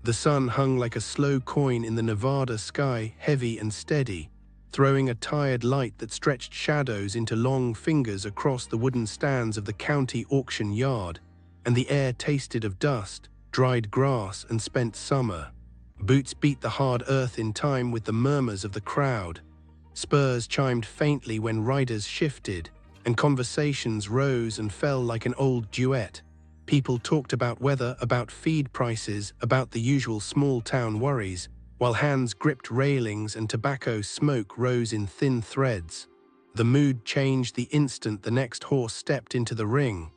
The sun hung like a slow coin in the Nevada sky, heavy and steady, throwing a tired light that stretched shadows into long fingers across the wooden stands of the county auction yard, and the air tasted of dust, dried grass, and spent summer. Boots beat the hard earth in time with the murmurs of the crowd. Spurs chimed faintly when riders shifted, and conversations rose and fell like an old duet. People talked about weather, about feed prices, about the usual small-town worries, while hands gripped railings and tobacco smoke rose in thin threads. The mood changed the instant the next horse stepped into the ring.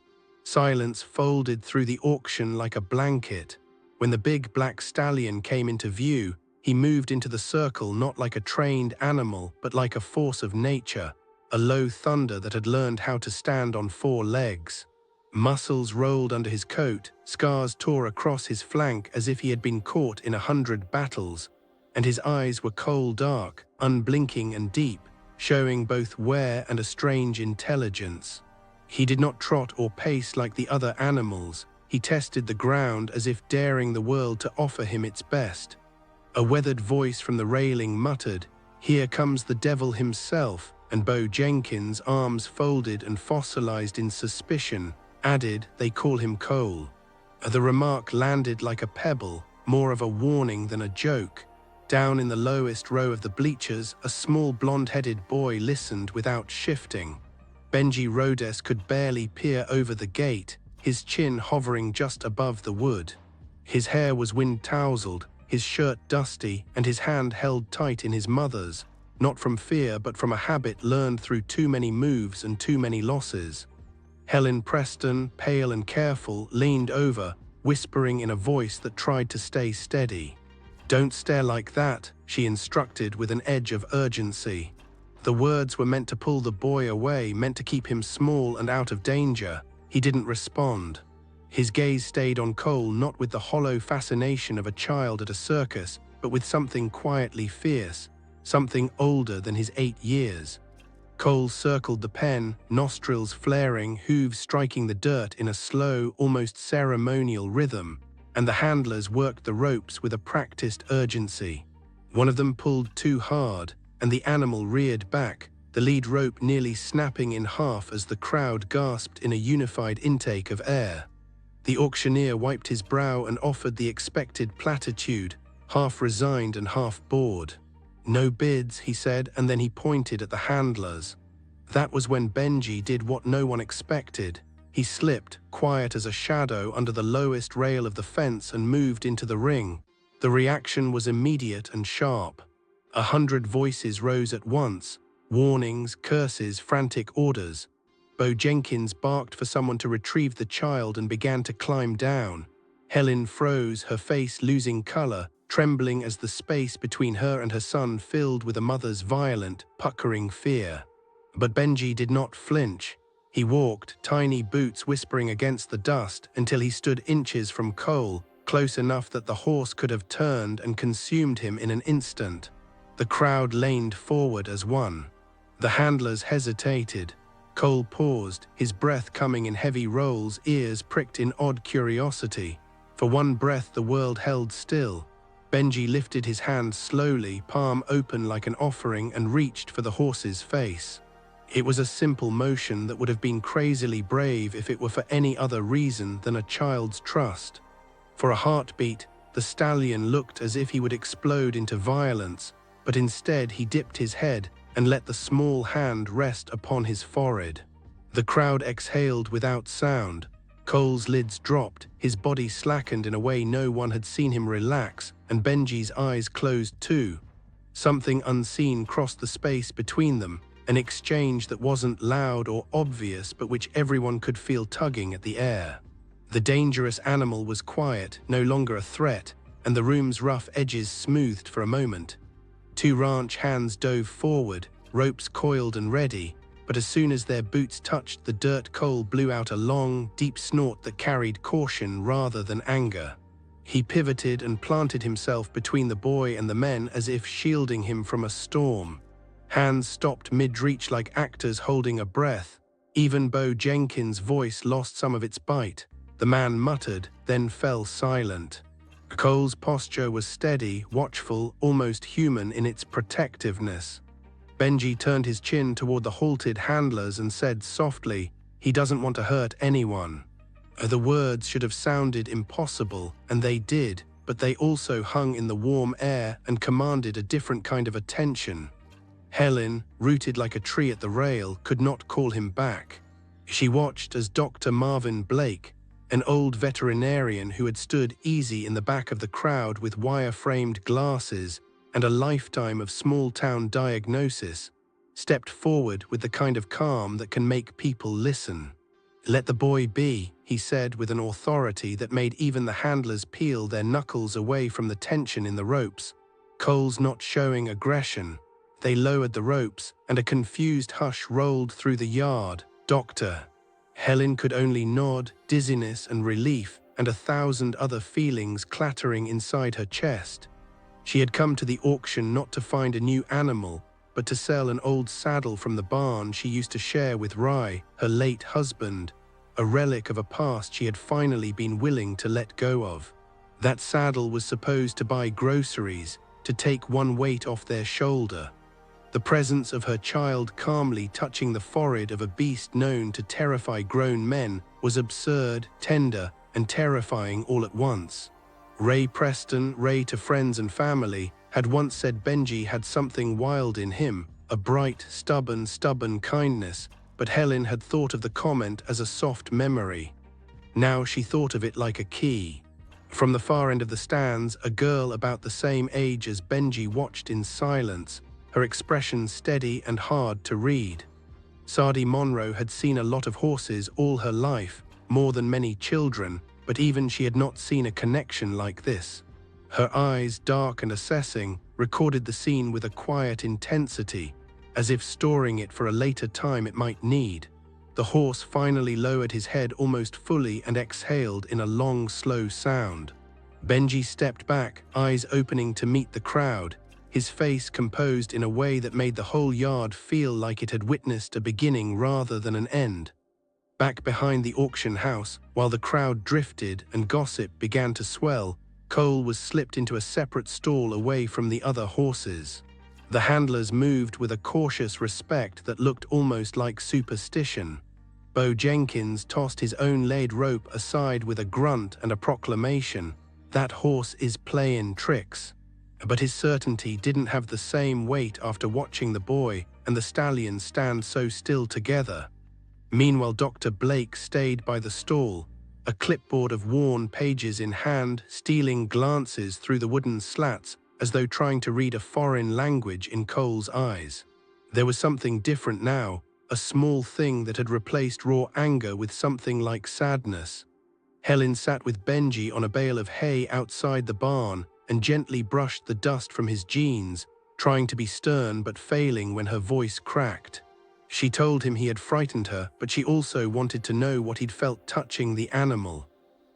Silence folded through the auction like a blanket. When the big black stallion came into view, he moved into the circle not like a trained animal, but like a force of nature, a low thunder that had learned how to stand on 4 legs. Muscles rolled under his coat, scars tore across his flank as if he had been caught in 100 battles, and his eyes were coal-dark, unblinking and deep, showing both wear and a strange intelligence. He did not trot or pace like the other animals. He tested the ground as if daring the world to offer him its best. A weathered voice from the railing muttered, "Here comes the devil himself," and Bo Jenkins, arms folded and fossilized in suspicion, added, "They call him Cole." The remark landed like a pebble, more of a warning than a joke. Down in the lowest row of the bleachers, a small blonde-headed boy listened without shifting. Benji Rhodes could barely peer over the gate, his chin hovering just above the wood. His hair was wind-tousled, his shirt dusty, and his hand held tight in his mother's, not from fear but from a habit learned through too many moves and too many losses. Helen Preston, pale and careful, leaned over, whispering in a voice that tried to stay steady. "Don't stare like that," she instructed with an edge of urgency. The words were meant to pull the boy away, meant to keep him small and out of danger. He didn't respond. His gaze stayed on Cole, not with the hollow fascination of a child at a circus, but with something quietly fierce, something older than his 8 years. Cole circled the pen, nostrils flaring, hooves striking the dirt in a slow, almost ceremonial rhythm, and the handlers worked the ropes with a practiced urgency. One of them pulled too hard, and the animal reared back, the lead rope nearly snapping in half as the crowd gasped in a unified intake of air. The auctioneer wiped his brow and offered the expected platitude, half resigned and half bored. "No bids," he said, and then he pointed at the handlers. That was when Benji did what no one expected. He slipped, quiet as a shadow, under the lowest rail of the fence and moved into the ring. The reaction was immediate and sharp. 100 voices rose at once, warnings, curses, frantic orders. Bo Jenkins barked for someone to retrieve the child and began to climb down. Helen froze, her face losing color, trembling as the space between her and her son filled with a mother's violent, puckering fear. But Benji did not flinch. He walked, tiny boots whispering against the dust, until he stood inches from Cole, close enough that the horse could have turned and consumed him in an instant. The crowd leaned forward as one. The handlers hesitated. Cole paused, his breath coming in heavy rolls, ears pricked in odd curiosity. For one breath the world held still. Benji lifted his hand slowly, palm open like an offering, and reached for the horse's face. It was a simple motion that would have been crazily brave if it were for any other reason than a child's trust. For a heartbeat, the stallion looked as if he would explode into violence, but instead he dipped his head and let the small hand rest upon his forehead. The crowd exhaled without sound. Cole's lids dropped, his body slackened in a way no one had seen him relax, and Benji's eyes closed too. Something unseen crossed the space between them, an exchange that wasn't loud or obvious but which everyone could feel tugging at the air. The dangerous animal was quiet, no longer a threat, and the room's rough edges smoothed for a moment. 2 ranch hands dove forward, ropes coiled and ready, but as soon as their boots touched the dirt, Cole blew out a long, deep snort that carried caution rather than anger. He pivoted and planted himself between the boy and the men as if shielding him from a storm. Hands stopped mid-reach like actors holding a breath. Even Bo Jenkins' voice lost some of its bite. The man muttered, then fell silent. Cole's posture was steady, watchful, almost human in its protectiveness. Benji turned his chin toward the halted handlers and said softly, "He doesn't want to hurt anyone." The words should have sounded impossible, and they did, but they also hung in the warm air and commanded a different kind of attention. Helen, rooted like a tree at the rail, could not call him back. She watched as Dr. Marvin Blake, an old veterinarian who had stood easy in the back of the crowd with wire-framed glasses and a lifetime of small-town diagnosis, stepped forward with the kind of calm that can make people listen. "Let the boy be," he said with an authority that made even the handlers peel their knuckles away from the tension in the ropes. Cole's not showing aggression. They lowered the ropes, and a confused hush rolled through the yard. "Doctor." Helen could only nod, dizziness and relief, and 1,000 other feelings clattering inside her chest. She had come to the auction not to find a new animal, but to sell an old saddle from the barn she used to share with Rai, her late husband, a relic of a past she had finally been willing to let go of. That saddle was supposed to buy groceries, to take one weight off their shoulder. The presence of her child calmly touching the forehead of a beast known to terrify grown men was absurd, tender, and terrifying all at once. Ray Preston, Ray to friends and family, had once said Benji had something wild in him, a bright, stubborn kindness, but Helen had thought of the comment as a soft memory. Now she thought of it like a key. From the far end of the stands, a girl about the same age as Benji watched in silence, her expression steady and hard to read. Sadie Monroe had seen a lot of horses all her life, more than many children, but even she had not seen a connection like this. Her eyes, dark and assessing, recorded the scene with a quiet intensity, as if storing it for a later time it might need. The horse finally lowered his head almost fully and exhaled in a long, slow sound. Benji stepped back, eyes opening to meet the crowd, his face composed in a way that made the whole yard feel like it had witnessed a beginning rather than an end. Back behind the auction house, while the crowd drifted and gossip began to swell, Cole was slipped into a separate stall away from the other horses. The handlers moved with a cautious respect that looked almost like superstition. Bo Jenkins tossed his own lead rope aside with a grunt and a proclamation, "That horse is playin' tricks." But his certainty didn't have the same weight after watching the boy and the stallion stand so still together. Meanwhile, Dr. Blake stayed by the stall, a clipboard of worn pages in hand, stealing glances through the wooden slats as though trying to read a foreign language in Cole's eyes. There was something different now, a small thing that had replaced raw anger with something like sadness. Helen sat with Benji on a bale of hay outside the barn and gently brushed the dust from his jeans, trying to be stern but failing when her voice cracked. She told him he had frightened her, but she also wanted to know what he'd felt touching the animal.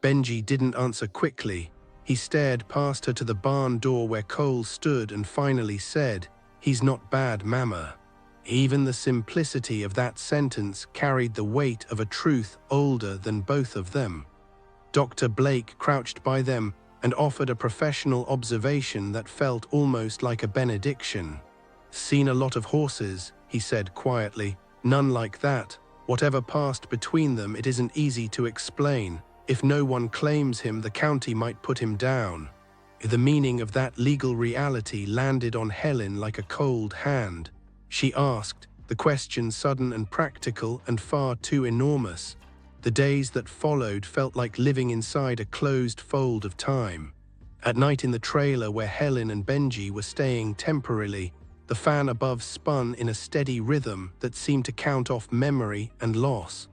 Benji didn't answer quickly. He stared past her to the barn door where Cole stood and finally said, "He's not bad, Mama." Even the simplicity of that sentence carried the weight of a truth older than both of them. Dr. Blake crouched by them and offered a professional observation that felt almost like a benediction. "Seen a lot of horses," he said quietly. "None like that. Whatever passed between them, it isn't easy to explain. If no one claims him, the county might put him down." The meaning of that legal reality landed on Helen like a cold hand. She asked, the question sudden and practical and far too enormous. The days that followed felt like living inside a closed fold of time. At night in the trailer where Helen and Benji were staying temporarily, the fan above spun in a steady rhythm that seemed to count off memory and loss.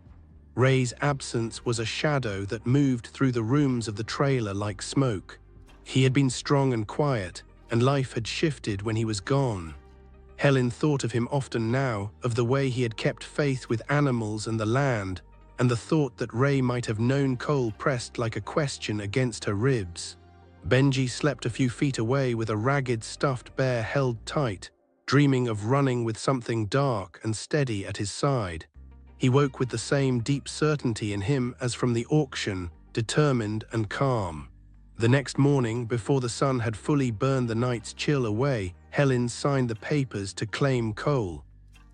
Ray's absence was a shadow that moved through the rooms of the trailer like smoke. He had been strong and quiet, and life had shifted when he was gone. Helen thought of him often now, of the way he had kept faith with animals and the land, and the thought that Ray might have known Cole pressed like a question against her ribs. Benji slept a few feet away with a ragged stuffed bear held tight, dreaming of running with something dark and steady at his side. He woke with the same deep certainty in him as from the auction, determined and calm. The next morning, before the sun had fully burned the night's chill away, Helen signed the papers to claim Cole.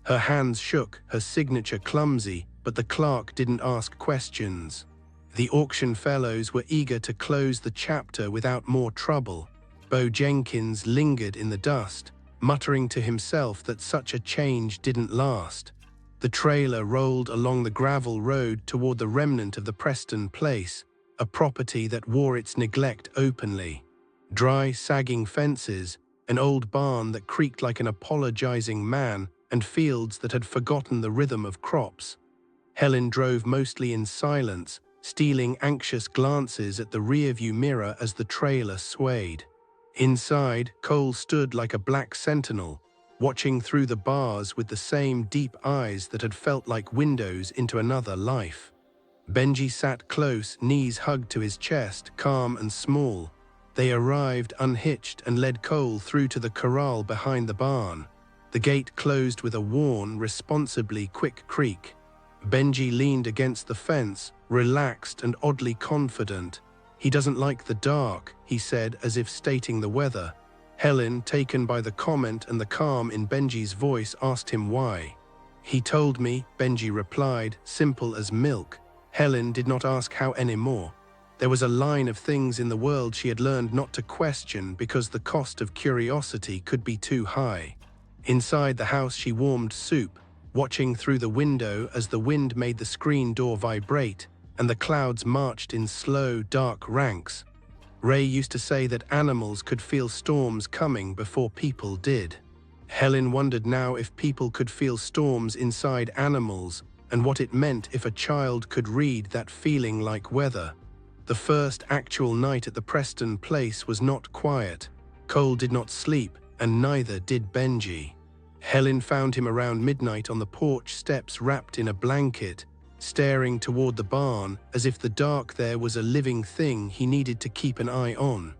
Her hands shook, her signature clumsy, but the clerk didn't ask questions. The auction fellows were eager to close the chapter without more trouble. Bo Jenkins lingered in the dust, muttering to himself that such a change didn't last. The trailer rolled along the gravel road toward the remnant of the Preston place, a property that wore its neglect openly. Dry, sagging fences, an old barn that creaked like an apologizing man, and fields that had forgotten the rhythm of crops. Helen drove mostly in silence, stealing anxious glances at the rearview mirror as the trailer swayed. Inside, Cole stood like a black sentinel, watching through the bars with the same deep eyes that had felt like windows into another life. Benji sat close, knees hugged to his chest, calm and small. They arrived unhitched and led Cole through to the corral behind the barn. The gate closed with a worn, responsibly quick creak. Benji leaned against the fence, relaxed and oddly confident. "He doesn't like the dark," he said, as if stating the weather. Helen, taken by the comment and the calm in Benji's voice, asked him why. "He told me," Benji replied, simple as milk. Helen did not ask how anymore. There was a line of things in the world she had learned not to question because the cost of curiosity could be too high. Inside the house she warmed soup, watching through the window as the wind made the screen door vibrate and the clouds marched in slow, dark ranks. Ray used to say that animals could feel storms coming before people did. Helen wondered now if people could feel storms inside animals and what it meant if a child could read that feeling like weather. The first actual night at the Preston place was not quiet. Cole did not sleep, and neither did Benji. Helen found him around midnight on the porch steps wrapped in a blanket, staring toward the barn as if the dark there was a living thing he needed to keep an eye on.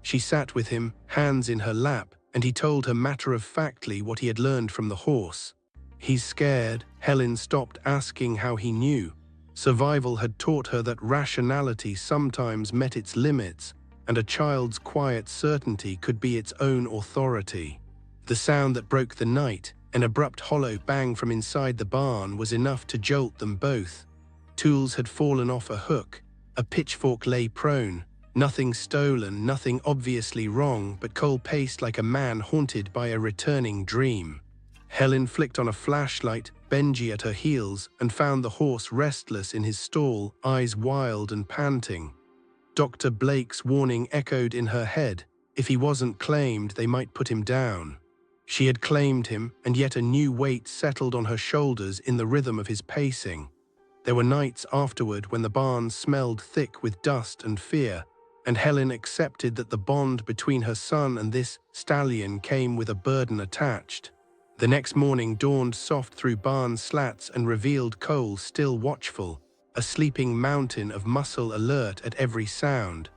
She sat with him, hands in her lap, and he told her matter-of-factly what he had learned from the horse. "He's scared." Helen stopped asking how he knew. Survival had taught her that rationality sometimes met its limits, and a child's quiet certainty could be its own authority. The sound that broke the night, an abrupt hollow bang from inside the barn, was enough to jolt them both. Tools had fallen off a hook, a pitchfork lay prone. Nothing stolen, nothing obviously wrong, but Cole paced like a man haunted by a returning dream. Helen flicked on a flashlight, Benji at her heels, and found the horse restless in his stall, eyes wild and panting. Dr. Blake's warning echoed in her head. If he wasn't claimed, they might put him down. She had claimed him, and yet a new weight settled on her shoulders in the rhythm of his pacing. There were nights afterward when the barn smelled thick with dust and fear, and Helen accepted that the bond between her son and this stallion came with a burden attached. The next morning dawned soft through barn slats and revealed Cole still watchful, a sleeping mountain of muscle alert at every sound.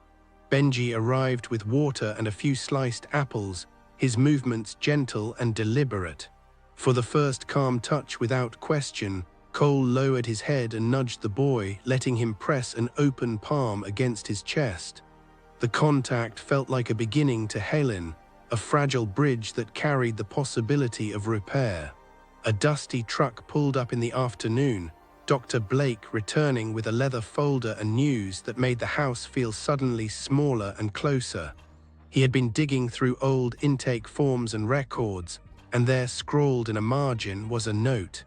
Benji arrived with water and a few sliced apples, his movements gentle and deliberate. For the first calm touch without question, Cole lowered his head and nudged the boy, letting him press an open palm against his chest. The contact felt like a beginning to Helen, a fragile bridge that carried the possibility of repair. A dusty truck pulled up in the afternoon, Dr. Blake returning with a leather folder and news that made the house feel suddenly smaller and closer. He had been digging through old intake forms and records, and there, scrawled in a margin, was a note.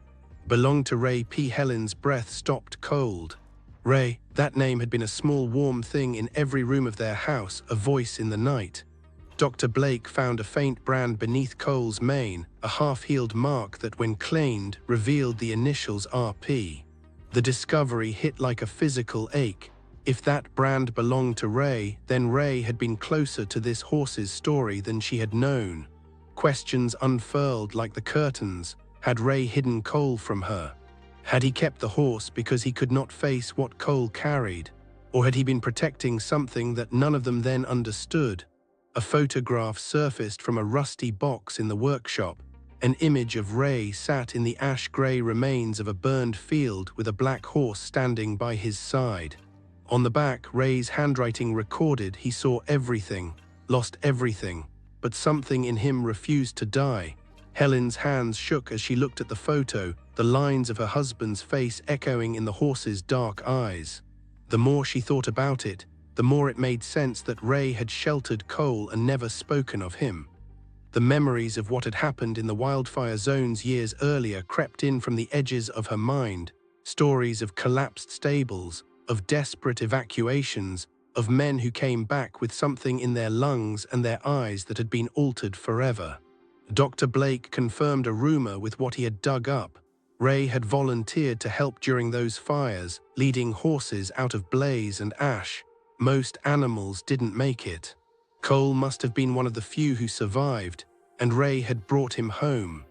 "Belonged to Ray P." Helen's breath stopped cold. Ray, that name had been a small warm thing in every room of their house, a voice in the night. Dr. Blake found a faint brand beneath Cole's mane, a half-healed mark that, when claimed, revealed the initials RP. The discovery hit like a physical ache. If that brand belonged to Ray, then Ray had been closer to this horse's story than she had known. Questions unfurled like the curtains. Had Ray hidden Cole from her? Had he kept the horse because he could not face what Cole carried? Or had he been protecting something that none of them then understood? A photograph surfaced from a rusty box in the workshop. An image of Ray sat in the ash-grey remains of a burned field with a black horse standing by his side. On the back, Ray's handwriting recorded he saw everything, lost everything, but something in him refused to die. Helen's hands shook as she looked at the photo, the lines of her husband's face echoing in the horse's dark eyes. The more she thought about it, the more it made sense that Ray had sheltered Cole and never spoken of him. The memories of what had happened in the wildfire zones years earlier crept in from the edges of her mind, stories of collapsed stables, of desperate evacuations, of men who came back with something in their lungs and their eyes that had been altered forever. Dr. Blake confirmed a rumor with what he had dug up. Ray had volunteered to help during those fires, leading horses out of blaze and ash. Most animals didn't make it. Cole must have been one of the few who survived, and Ray had brought him home.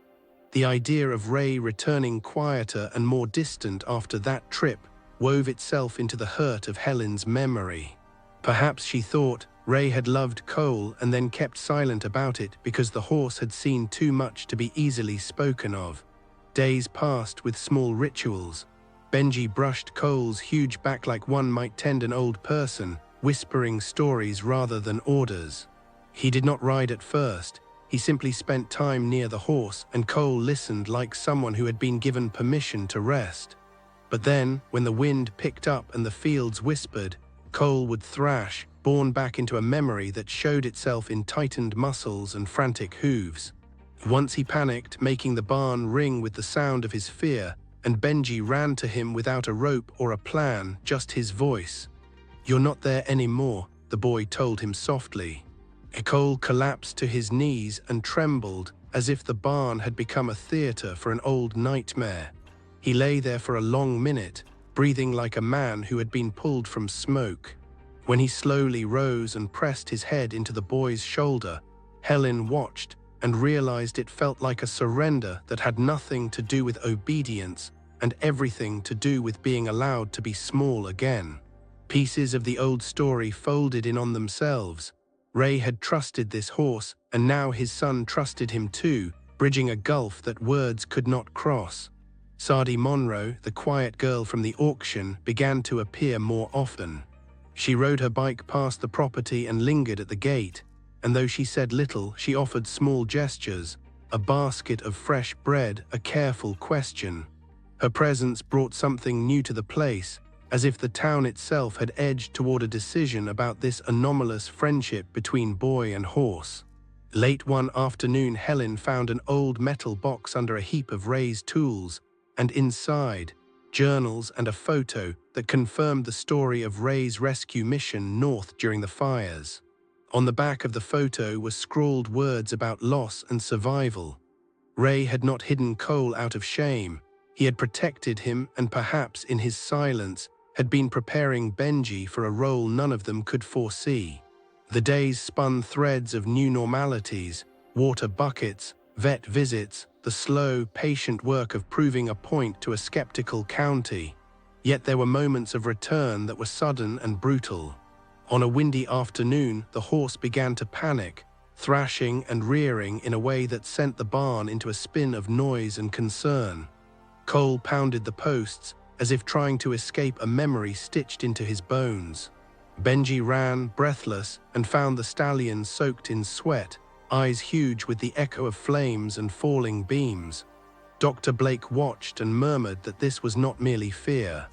The idea of Ray returning quieter and more distant after that trip wove itself into the hurt of Helen's memory. Perhaps she thought Ray had loved Cole and then kept silent about it because the horse had seen too much to be easily spoken of. Days passed with small rituals. Benji brushed Cole's huge back like one might tend an old person, whispering stories rather than orders. He did not ride at first. He simply spent time near the horse, and Cole listened like someone who had been given permission to rest. But then, when the wind picked up and the fields whispered, Cole would thrash, born back into a memory that showed itself in tightened muscles and frantic hooves. Once he panicked, making the barn ring with the sound of his fear, and Benji ran to him without a rope or a plan, just his voice. "You're not there anymore," the boy told him softly. Cole collapsed to his knees and trembled, as if the barn had become a theater for an old nightmare. He lay there for a long minute, breathing like a man who had been pulled from smoke. When he slowly rose and pressed his head into the boy's shoulder, Helen watched and realized it felt like a surrender that had nothing to do with obedience and everything to do with being allowed to be small again. Pieces of the old story folded in on themselves. Ray had trusted this horse, and now his son trusted him too, bridging a gulf that words could not cross. Sadie Monroe, the quiet girl from the auction, began to appear more often. She rode her bike past the property and lingered at the gate, and though she said little, she offered small gestures, a basket of fresh bread, a careful question. Her presence brought something new to the place, as if the town itself had edged toward a decision about this anomalous friendship between boy and horse. Late one afternoon, Helen found an old metal box under a heap of Ray's tools, and inside, journals and a photo that confirmed the story of Ray's rescue mission north during the fires. On the back of the photo were scrawled words about loss and survival. Ray had not hidden Cole out of shame. He had protected him and perhaps in his silence had been preparing Benji for a role none of them could foresee. The days spun threads of new normalities, water buckets, vet visits, the slow, patient work of proving a point to a skeptical county. Yet there were moments of return that were sudden and brutal. On a windy afternoon, the horse began to panic, thrashing and rearing in a way that sent the barn into a spin of noise and concern. Cole pounded the posts, as if trying to escape a memory stitched into his bones. Benji ran, breathless, and found the stallion soaked in sweat, eyes huge with the echo of flames and falling beams. Dr. Blake watched and murmured that this was not merely fear.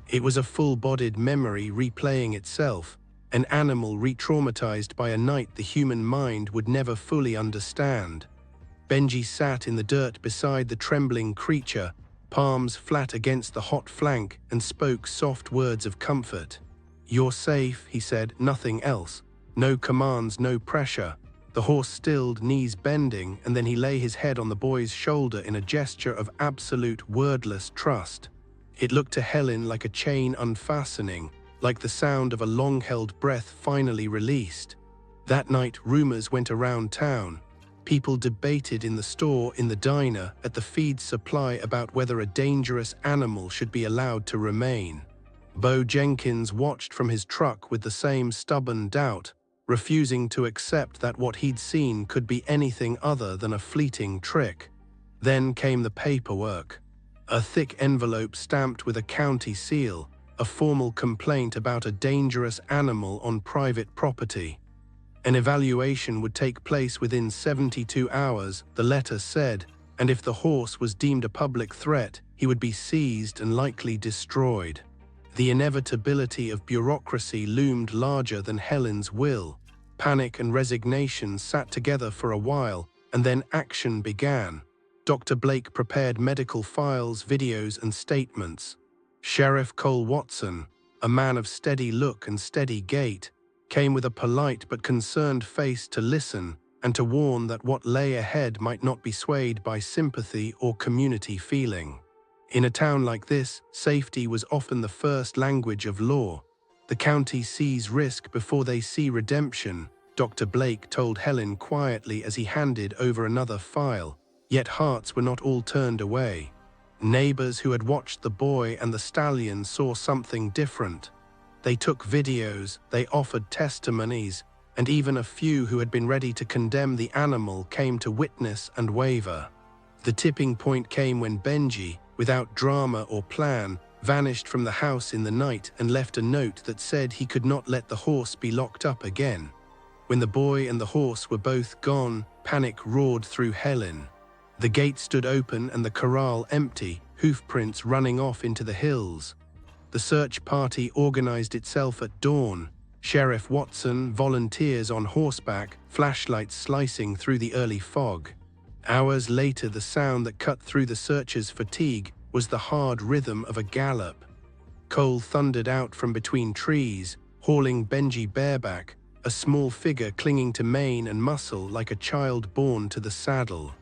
It was a full-bodied memory replaying itself, an animal re-traumatized by a night the human mind would never fully understand. Benji sat in the dirt beside the trembling creature, palms flat against the hot flank, and spoke soft words of comfort. "You're safe," he said, "nothing else. No commands, no pressure." The horse stilled, knees bending, and then he lay his head on the boy's shoulder in a gesture of absolute, wordless trust. It looked to Helen like a chain unfastening, like the sound of a long-held breath finally released. That night, rumors went around town. People debated in the store, in the diner, at the feed supply about whether a dangerous animal should be allowed to remain. Bo Jenkins watched from his truck with the same stubborn doubt, refusing to accept that what he'd seen could be anything other than a fleeting trick. Then came the paperwork. A thick envelope stamped with a county seal, a formal complaint about a dangerous animal on private property. An evaluation would take place within 72 hours, the letter said, and if the horse was deemed a public threat, he would be seized and likely destroyed. The inevitability of bureaucracy loomed larger than Helen's will. Panic and resignation sat together for a while, and then action began. Dr. Blake prepared medical files, videos, and statements. Sheriff Cole Watson, a man of steady look and steady gait, came with a polite but concerned face to listen and to warn that what lay ahead might not be swayed by sympathy or community feeling. In a town like this, safety was often the first language of law. The county sees risk before they see redemption, Dr. Blake told Helen quietly as he handed over another file, yet hearts were not all turned away. Neighbors who had watched the boy and the stallion saw something different. They took videos, they offered testimonies, and even a few who had been ready to condemn the animal came to witness and waver. The tipping point came when Benji, without drama or plan, vanished from the house in the night and left a note that said he could not let the horse be locked up again. When the boy and the horse were both gone, panic roared through Helen. The gate stood open and the corral empty, hoofprints running off into the hills. The search party organized itself at dawn. Sheriff Watson, volunteers on horseback, flashlights slicing through the early fog. Hours later, the sound that cut through the searchers' fatigue was the hard rhythm of a gallop. Cole thundered out from between trees, hauling Benji bareback, a small figure clinging to mane and muscle like a child born to the saddle.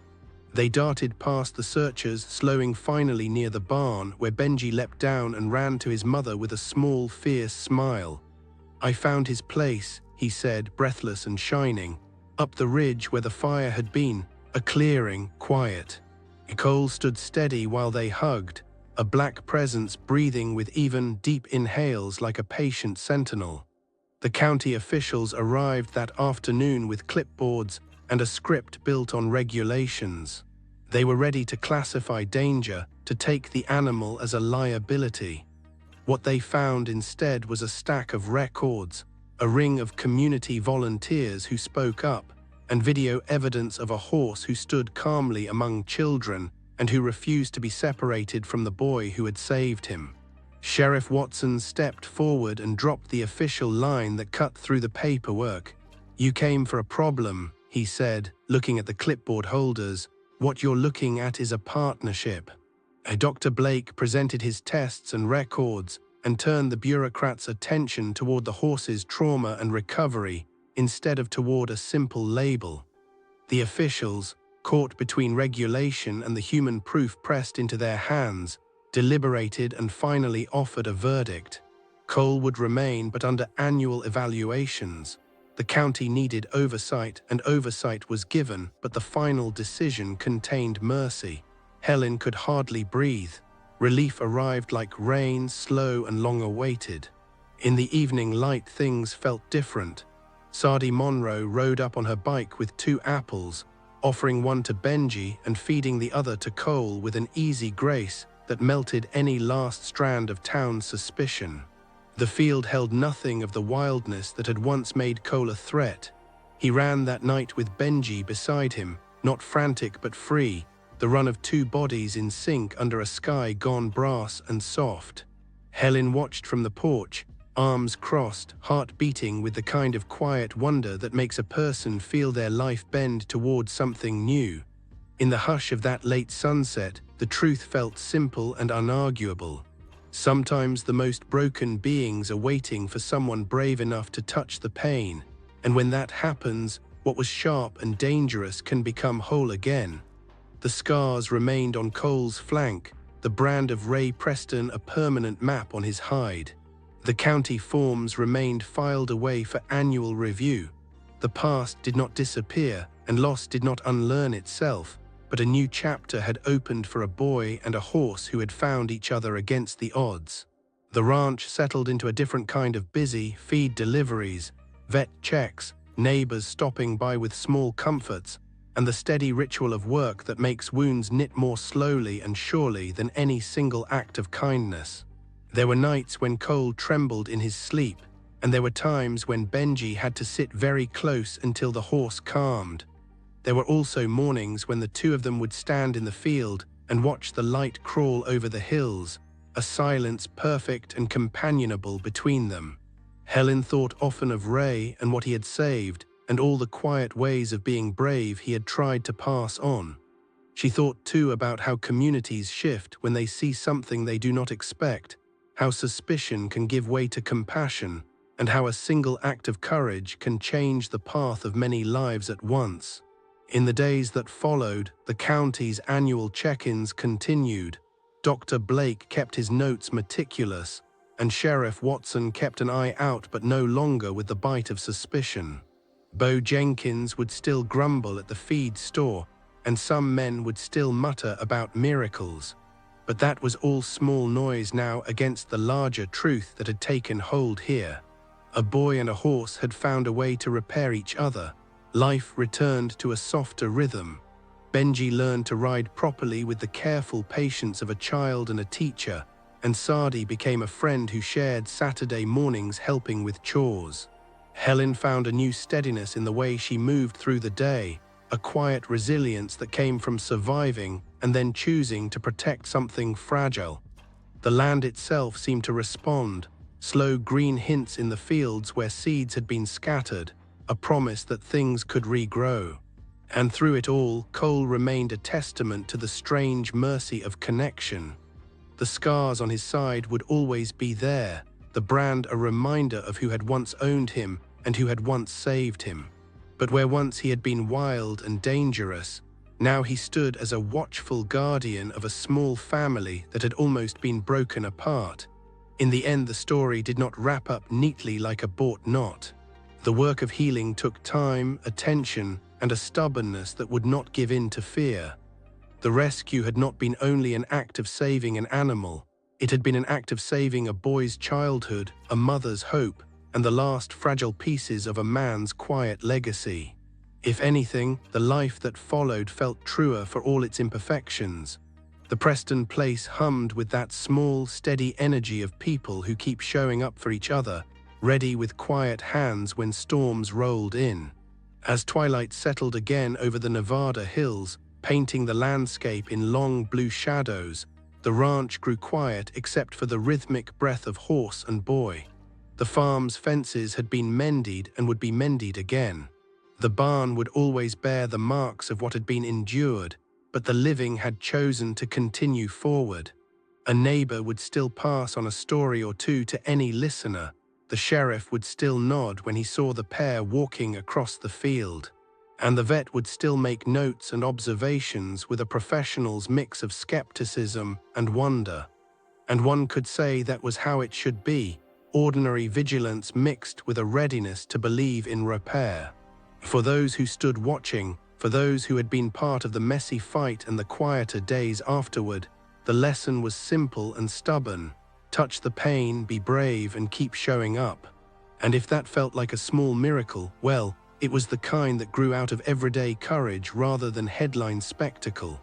They darted past the searchers, slowing finally near the barn, where Benji leapt down and ran to his mother with a small, fierce smile. "I found his place," he said, breathless and shining. "Up the ridge where the fire had been, a clearing, quiet." Cole stood steady while they hugged, a black presence breathing with even, deep inhales like a patient sentinel. The county officials arrived that afternoon with clipboards and a script built on regulations. They were ready to classify danger, to take the animal as a liability. What they found instead was a stack of records, a ring of community volunteers who spoke up, and video evidence of a horse who stood calmly among children and who refused to be separated from the boy who had saved him. Sheriff Watson stepped forward and dropped the official line that cut through the paperwork. "You came for a problem," he said, looking at the clipboard holders. "What you're looking at is a partnership." Dr. Blake presented his tests and records and turned the bureaucrats' attention toward the horse's trauma and recovery instead of toward a simple label. The officials, caught between regulation and the human proof pressed into their hands, deliberated and finally offered a verdict. Cole would remain, but under annual evaluations. The county needed oversight, and oversight was given, but the final decision contained mercy. Helen could hardly breathe. Relief arrived like rain, slow and long-awaited. In the evening light, things felt different. Sadie Monroe rode up on her bike with 2 apples, offering one to Benji and feeding the other to Cole with an easy grace that melted any last strand of town suspicion. The field held nothing of the wildness that had once made Cole a threat. He ran that night with Benji beside him, not frantic but free, the run of 2 bodies in sync under a sky gone brass and soft. Helen watched from the porch, arms crossed, heart beating with the kind of quiet wonder that makes a person feel their life bend toward something new. In the hush of that late sunset, the truth felt simple and unarguable. Sometimes the most broken beings are waiting for someone brave enough to touch the pain, and when that happens, what was sharp and dangerous can become whole again. The scars remained on Cole's flank, the brand of Ray Preston a permanent map on his hide. The county forms remained filed away for annual review. The past did not disappear, and loss did not unlearn itself, but a new chapter had opened for a boy and a horse who had found each other against the odds. The ranch settled into a different kind of busy, feed deliveries, vet checks, neighbors stopping by with small comforts, and the steady ritual of work that makes wounds knit more slowly and surely than any single act of kindness. There were nights when Cole trembled in his sleep, and there were times when Benji had to sit very close until the horse calmed. There were also mornings when the two of them would stand in the field and watch the light crawl over the hills, a silence perfect and companionable between them. Helen thought often of Ray and what he had saved, and all the quiet ways of being brave he had tried to pass on. She thought too about how communities shift when they see something they do not expect, how suspicion can give way to compassion, and how a single act of courage can change the path of many lives at once. In the days that followed, the county's annual check-ins continued. Dr. Blake kept his notes meticulous, and Sheriff Watson kept an eye out, but no longer with the bite of suspicion. Bo Jenkins would still grumble at the feed store, and some men would still mutter about miracles. But that was all small noise now against the larger truth that had taken hold here. A boy and a horse had found a way to repair each other. Life returned to a softer rhythm. Benji learned to ride properly with the careful patience of a child and a teacher, and Sadi became a friend who shared Saturday mornings helping with chores. Helen found a new steadiness in the way she moved through the day, a quiet resilience that came from surviving and then choosing to protect something fragile. The land itself seemed to respond, slow green hints in the fields where seeds had been scattered, a promise that things could regrow. And through it all, Cole remained a testament to the strange mercy of connection. The scars on his side would always be there, the brand a reminder of who had once owned him and who had once saved him. But where once he had been wild and dangerous, now he stood as a watchful guardian of a small family that had almost been broken apart. In the end, the story did not wrap up neatly like a bought knot. The work of healing took time, attention, and a stubbornness that would not give in to fear. The rescue had not been only an act of saving an animal, it had been an act of saving a boy's childhood, a mother's hope, and the last fragile pieces of a man's quiet legacy. If anything, the life that followed felt truer for all its imperfections. The Preston place hummed with that small, steady energy of people who keep showing up for each other, ready with quiet hands when storms rolled in. As twilight settled again over the Nevada hills, painting the landscape in long blue shadows, the ranch grew quiet except for the rhythmic breath of horse and boy. The farm's fences had been mended and would be mended again. The barn would always bear the marks of what had been endured, but the living had chosen to continue forward. A neighbor would still pass on a story or two to any listener. The sheriff would still nod when he saw the pair walking across the field. And the vet would still make notes and observations with a professional's mix of skepticism and wonder. And one could say that was how it should be, ordinary vigilance mixed with a readiness to believe in repair. For those who stood watching, for those who had been part of the messy fight and the quieter days afterward, the lesson was simple and stubborn. Touch the pain, be brave, and keep showing up. And if that felt like a small miracle, well, it was the kind that grew out of everyday courage rather than headline spectacle.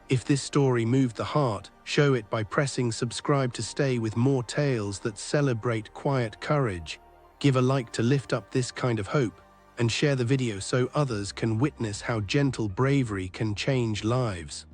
If this story moved the heart, show it by pressing subscribe to stay with more tales that celebrate quiet courage. Give a like to lift up this kind of hope, and share the video so others can witness how gentle bravery can change lives.